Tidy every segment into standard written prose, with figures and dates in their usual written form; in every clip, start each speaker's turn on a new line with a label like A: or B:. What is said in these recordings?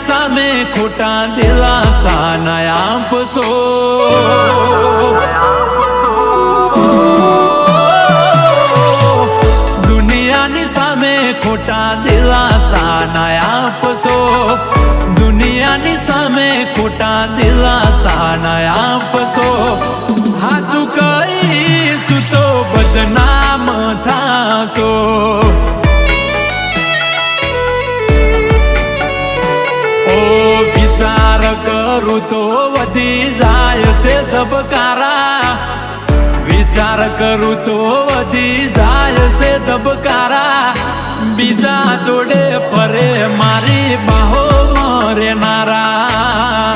A: સામે ખોટા દિલાસા ના આપશો. દુનિયાની સામે ખોટા દિલાસા ના આપશો. દુનિયાની સામે ખોટા દિલાસા ના આપશો. હાચું કહીશું તો બદનામ થાશો. વિચાર કરું તો વધી જાય છે ધબકારા. વિચાર કરું તો વધી જાય છે ધબકારા. બીજા જોડે ફરે મારી બાહો મરેનારા.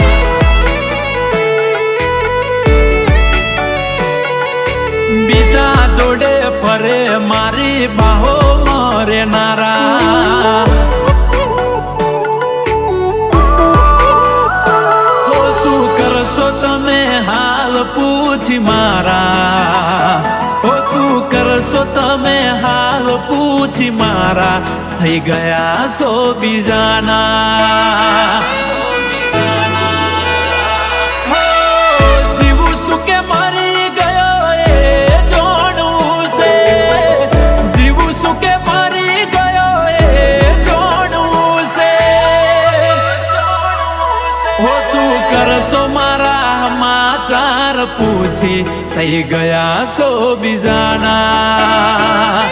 A: બીજા જોડે ફરે મારી બાહો મરેનારા. તમે હાલ પૂછી મારા. શું કરશો તમે હાલ પૂછી મારા. થઈ ગયા છો બીજાના. જીવું શું કે મરી ગયો એ જોડવું છે. જીવું શું કે મરી ગયો એ જોડવું છે. શું કરશો મારા સમાચાર પૂછી. થઈ ગયા છો બીજાના.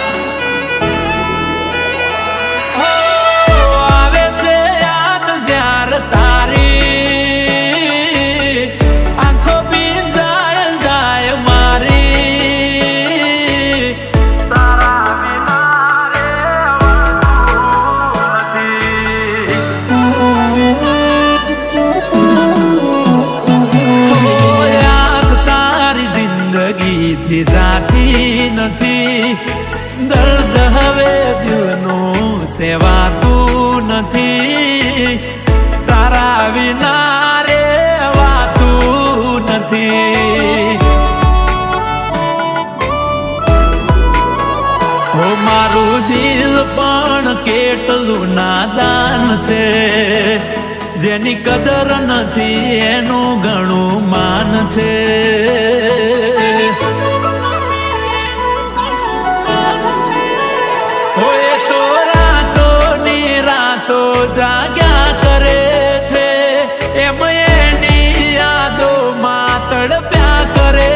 A: આવે છે યાદ જ્યાર તારી. આંખો ભીંજાય જાય મારી. તારા વિના થી જાતી નથી. દર્દ હવે દિલનું સેવાતું નથી. તારા વિના રેવાતું નથી. હો મારું દિલ પણ કેટલું નાદાન છે. જેની કદર નથી એનું ઘણું માન છે. હોય તો રાતોની રાતો જાગ્યા કરે છે. એમ એની યાદોમાં તડપ્યા કરે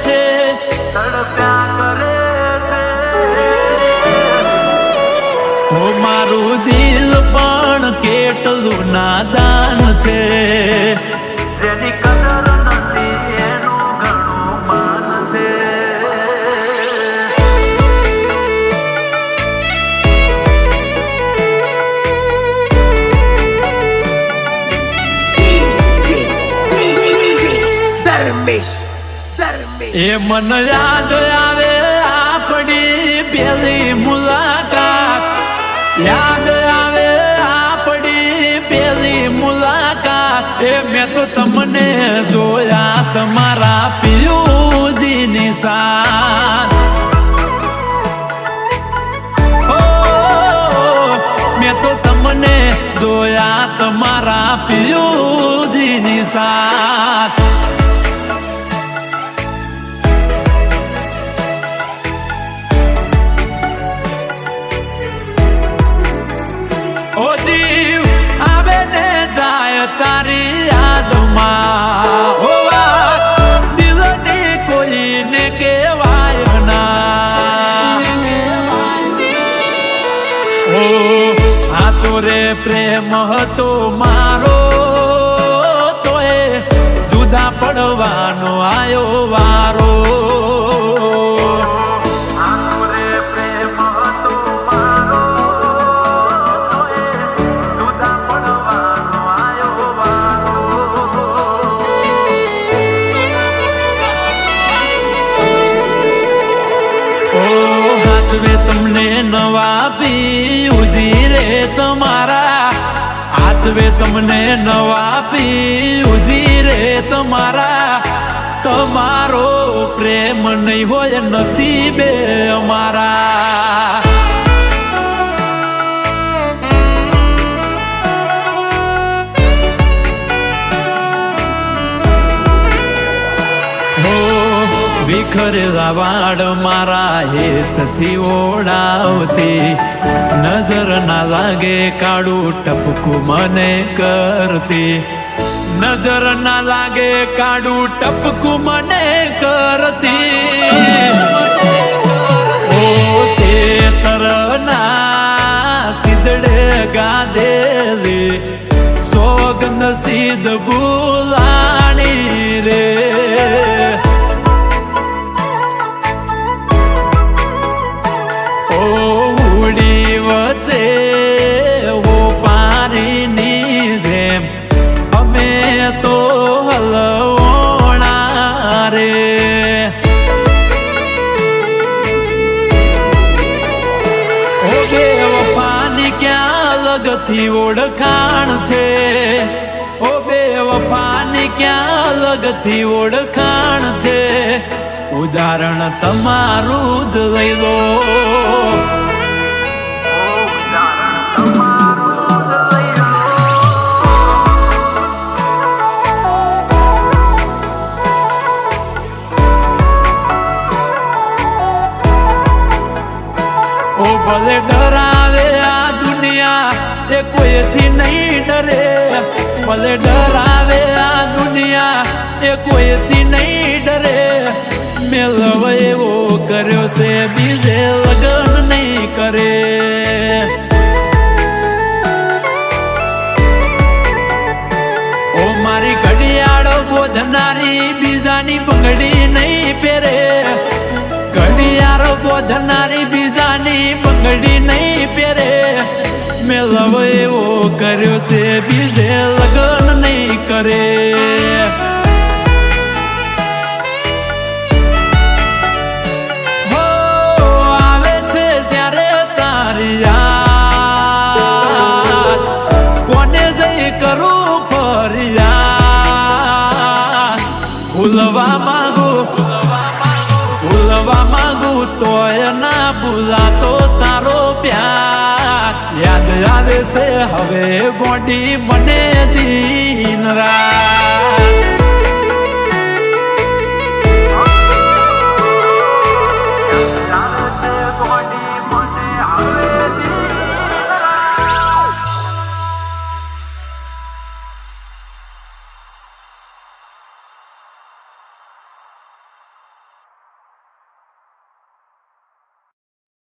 A: છે. તડપ્યા કરે છે. હો મારું દિલ પણ કેટલું નાદાન છે. જેની કદર નથી એનું ઘણું માન છે. એ મન યાદ આવે આપણી પહેલી મુલાકાત. યાદ આવે આપણી પહેલી મુલાકાત. એ મેં તો તમને જોયા તમારા પિયુજીની સાથ. મેં તો તમને જોયા તમારા પિયુજીની સાથ. ઓ જીવ આવે ને જાય તારી યાદમાં. ઓ વાત દિલની કોઈને કહેવાય ના. ઓ આચો રે પ્રેમ હતો મારો તોય જુદા પડવાનો આયો વારો. તમને નવા પિયુજી રે તમારા. આચવે તમને નવા પિયુજી રે તમારા. તમારો પ્રેમ નહીં હોય નસીબે અમારા. ખરેલા વાડ મારા હેતથી ઓળાવતી, નજર ના લાગે કાળું ટપકું મને કરતી, નજર ના લાગે કાળું ટપકું મને કરતી. ઓ શેતરના સિદડે ગાધેલી સોગંદ સીધ ભૂલાણી રે. ઓ ઉડી વચ્ચે ઓ પાણીની જેમ અમે તો હલવોણા રે. ઓ બેવફાની ક્યાં લગથી ઓળખાણ છે, ઓ બેવફાની ક્યાં લગથી ઓળખાણ છે, ઉદાહરણ તમારું જ લઈ લો. ઓ ભલે ડરાવે આ દુનિયા એ કોઈથી નહીં ડરે, ભલે ડરાવે આ દુનિયા એ કોઈથી નહીં ડરે. મેલવ એવો કર્યો છે બીજે લગન નહીં કરે. ઓ મારી ઘડિયાળો બોધનારી બીજાની બંગડી નહીં પહેરે, ઘડિયાળો બોધનારી બીજાની બંગડી નહીં પહેરે. મેલવ એવો કર્યો છે બીજે લગન નહીં કરે. ભૂલવા માંગુ તોય ના ભૂલાતો તારો પ્યાર. યાદ આવે છે હવે ગોડી મને દિન રાત.